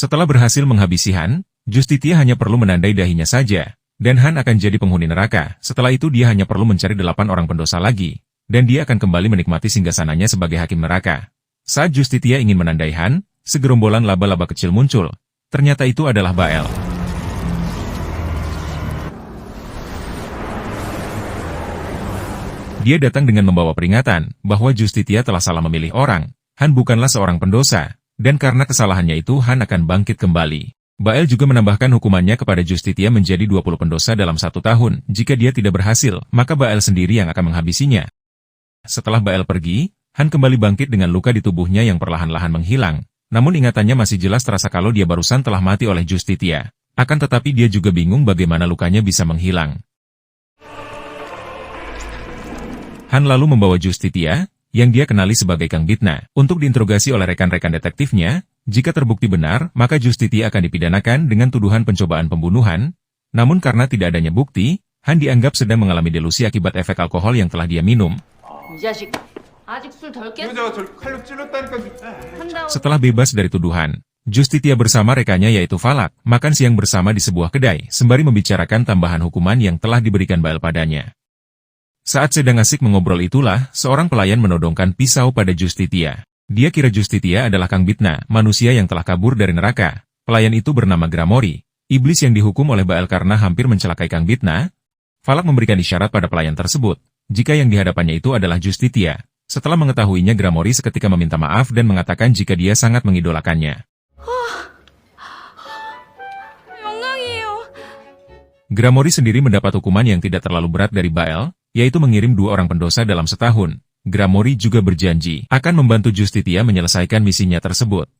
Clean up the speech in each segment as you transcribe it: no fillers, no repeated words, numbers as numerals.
Setelah berhasil menghabisi Han, Justitia hanya perlu menandai dahinya saja, dan Han akan jadi penghuni neraka. Setelah itu dia hanya perlu mencari 8 orang pendosa lagi, dan dia akan kembali menikmati singgasananya sebagai hakim neraka. Saat Justitia ingin menandai Han, segerombolan laba-laba kecil muncul. Ternyata itu adalah Bael. Dia datang dengan membawa peringatan bahwa Justitia telah salah memilih orang. Han bukanlah seorang pendosa, dan karena kesalahannya itu Han akan bangkit kembali. Bael juga menambahkan hukumannya kepada Justitia menjadi 20 pendosa dalam 1 tahun. Jika dia tidak berhasil, maka Bael sendiri yang akan menghabisinya. Setelah Bael pergi, Han kembali bangkit dengan luka di tubuhnya yang perlahan-lahan menghilang. Namun ingatannya masih jelas terasa kalau dia barusan telah mati oleh Justitia. Akan tetapi dia juga bingung bagaimana lukanya bisa menghilang. Han lalu membawa Justitia, yang dia kenali sebagai Kang Bitna, untuk diinterogasi oleh rekan-rekan detektifnya. Jika terbukti benar, maka Justitia akan dipidanakan dengan tuduhan pencobaan pembunuhan. Namun karena tidak adanya bukti, Han dianggap sedang mengalami delusi akibat efek alkohol yang telah dia minum. Setelah bebas dari tuduhan, Justitia bersama rekannya yaitu Falak, makan siang bersama di sebuah kedai, sembari membicarakan tambahan hukuman yang telah diberikan Bael padanya. Saat sedang asik mengobrol itulah, seorang pelayan menodongkan pisau pada Justitia. Dia kira Justitia adalah Kang Bitna, manusia yang telah kabur dari neraka. Pelayan itu bernama Gramori, iblis yang dihukum oleh Bael karena hampir mencelakai Kang Bitna. Falak memberikan isyarat pada pelayan tersebut, jika yang dihadapannya itu adalah Justitia. Setelah mengetahuinya, Gramori seketika meminta maaf dan mengatakan jika dia sangat mengidolakannya. Gramori sendiri mendapat hukuman yang tidak terlalu berat dari Bael, yaitu mengirim 2 orang pendosa dalam setahun. Gramori juga berjanji akan membantu Justitia menyelesaikan misinya tersebut.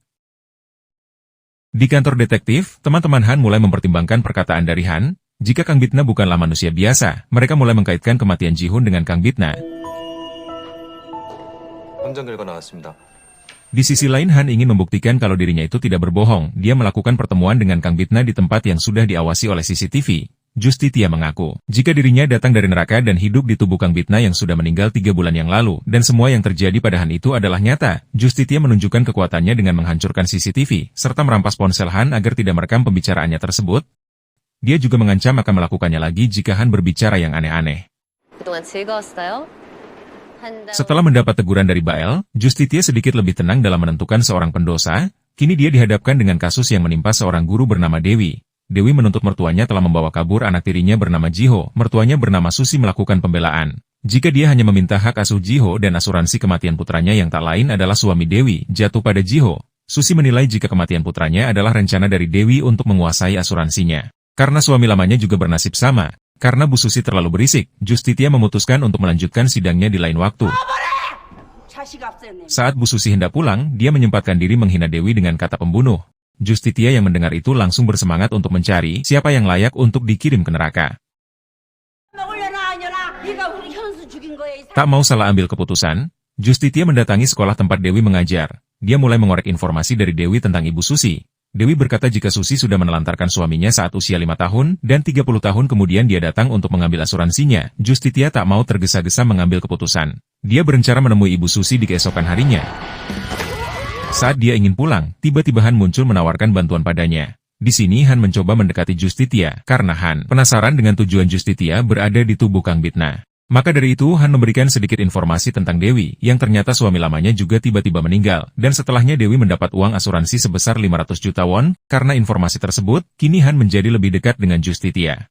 Di kantor detektif, teman-teman Han mulai mempertimbangkan perkataan dari Han. Jika Kang Bitna bukanlah manusia biasa, mereka mulai mengkaitkan kematian Ji-Hun dengan Kang Bitna. Di sisi lain, Han ingin membuktikan kalau dirinya itu tidak berbohong. Dia melakukan pertemuan dengan Kang Bitna di tempat yang sudah diawasi oleh CCTV. Justitia mengaku, jika dirinya datang dari neraka dan hidup di tubuh Kang Bitna yang sudah meninggal 3 bulan yang lalu, dan semua yang terjadi pada Han itu adalah nyata. Justitia menunjukkan kekuatannya dengan menghancurkan CCTV, serta merampas ponsel Han agar tidak merekam pembicaraannya tersebut. Dia juga mengancam akan melakukannya lagi jika Han berbicara yang aneh-aneh. Setelah mendapat teguran dari Bael, Justitia sedikit lebih tenang dalam menentukan seorang pendosa. Kini dia dihadapkan dengan kasus yang menimpa seorang guru bernama Dewi. Dewi menuntut mertuanya telah membawa kabur anak tirinya bernama Ji-Ho. Mertuanya bernama Susi melakukan pembelaan. Jika dia hanya meminta hak asuh Ji-Ho dan asuransi kematian putranya yang tak lain adalah suami Dewi jatuh pada Ji-Ho. Susi menilai jika kematian putranya adalah rencana dari Dewi untuk menguasai asuransinya. Karena suami lamanya juga bernasib sama. Karena Bu Susi terlalu berisik, Justitia memutuskan untuk melanjutkan sidangnya di lain waktu. Saat Bu Susi hendak pulang, dia menyempatkan diri menghina Dewi dengan kata pembunuh. Justitia yang mendengar itu langsung bersemangat untuk mencari siapa yang layak untuk dikirim ke neraka. Tak mau salah ambil keputusan, Justitia mendatangi sekolah tempat Dewi mengajar. Dia mulai mengorek informasi dari Dewi tentang Ibu Susi. Dewi berkata jika Susi sudah menelantarkan suaminya saat usia 5 tahun, dan 30 tahun kemudian dia datang untuk mengambil asuransinya. Justitia tak mau tergesa-gesa mengambil keputusan. Dia berencana menemui Ibu Susi di keesokan harinya. Saat dia ingin pulang, tiba-tiba Han muncul menawarkan bantuan padanya. Di sini Han mencoba mendekati Justitia, karena Han penasaran dengan tujuan Justitia berada di tubuh Kang Bitna. Maka dari itu Han memberikan sedikit informasi tentang Dewi, yang ternyata suami lamanya juga tiba-tiba meninggal, dan setelahnya Dewi mendapat uang asuransi sebesar 500 juta won. Karena informasi tersebut, kini Han menjadi lebih dekat dengan Justitia.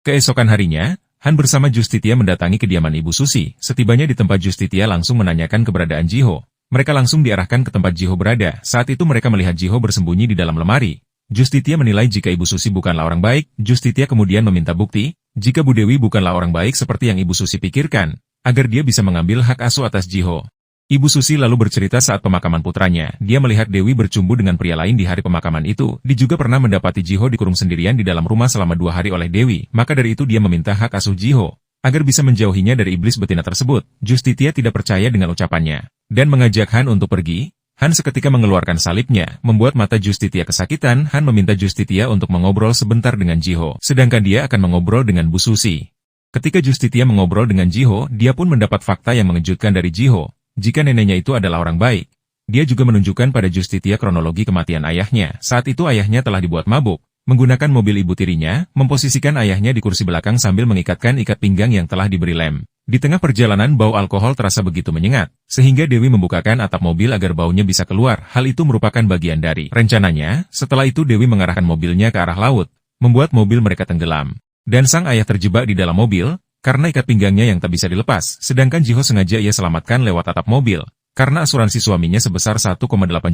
Keesokan harinya, Han bersama Justitia mendatangi kediaman Ibu Susi. Setibanya di tempat, Justitia langsung menanyakan keberadaan Ji-Ho. Mereka langsung diarahkan ke tempat Ji-Ho berada. Saat itu mereka melihat Ji-Ho bersembunyi di dalam lemari. Justitia menilai jika Ibu Susi bukanlah orang baik. Justitia kemudian meminta bukti, jika Bu Dewi bukanlah orang baik seperti yang Ibu Susi pikirkan, agar dia bisa mengambil hak asuh atas Ji-Ho. Ibu Susi lalu bercerita saat pemakaman putranya, dia melihat Dewi bercumbu dengan pria lain di hari pemakaman itu. Dia juga pernah mendapati Ji-Ho dikurung sendirian di dalam rumah selama 2 hari oleh Dewi. Maka dari itu dia meminta hak asuh Ji-Ho, agar bisa menjauhinya dari iblis betina tersebut. Justitia tidak percaya dengan ucapannya, dan mengajak Han untuk pergi. Han seketika mengeluarkan salibnya, membuat mata Justitia kesakitan. Han meminta Justitia untuk mengobrol sebentar dengan Ji-Ho, sedangkan dia akan mengobrol dengan Bu Susi. Ketika Justitia mengobrol dengan Ji-Ho, dia pun mendapat fakta yang mengejutkan dari Ji-Ho. Jika neneknya itu adalah orang baik, Dia juga menunjukkan pada Justitia kronologi kematian ayahnya. Saat itu ayahnya telah dibuat mabuk. Menggunakan mobil ibu tirinya, memposisikan ayahnya di kursi belakang sambil mengikatkan ikat pinggang yang telah diberi lem. Di tengah perjalanan bau alkohol terasa begitu menyengat, sehingga Dewi membukakan atap mobil agar baunya bisa keluar. Hal itu merupakan bagian dari rencananya. Setelah itu Dewi mengarahkan mobilnya ke arah laut, membuat mobil mereka tenggelam. Dan sang ayah terjebak di dalam mobil, karena ikat pinggangnya yang tak bisa dilepas, sedangkan Jiho sengaja ia selamatkan lewat atap mobil. Karena asuransi suaminya sebesar 1,8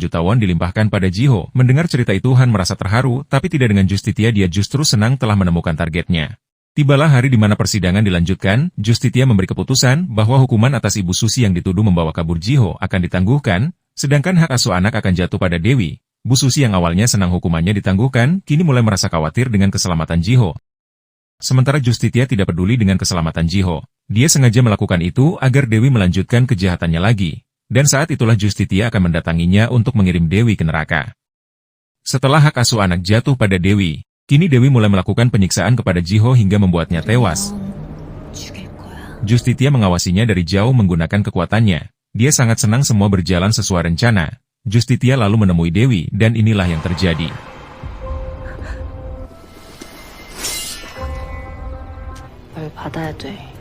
juta won dilimpahkan pada Jiho. Mendengar cerita itu Han merasa terharu, tapi tidak dengan Justitia, dia justru senang telah menemukan targetnya. Tibalah hari di mana persidangan dilanjutkan. Justitia memberi keputusan bahwa hukuman atas Ibu Susi yang dituduh membawa kabur Jiho akan ditangguhkan, sedangkan hak asuh anak akan jatuh pada Dewi. Bu Susi yang awalnya senang hukumannya ditangguhkan, kini mulai merasa khawatir dengan keselamatan Jiho. Sementara Justitia tidak peduli dengan keselamatan Jiho. Dia sengaja melakukan itu agar Dewi melanjutkan kejahatannya lagi. Dan saat itulah Justitia akan mendatanginya untuk mengirim Dewi ke neraka. Setelah hak asuh anak jatuh pada Dewi, kini Dewi mulai melakukan penyiksaan kepada Jiho hingga membuatnya tewas. Justitia mengawasinya dari jauh menggunakan kekuatannya. Dia sangat senang semua berjalan sesuai rencana. Justitia lalu menemui Dewi dan inilah yang terjadi. 받아야 돼.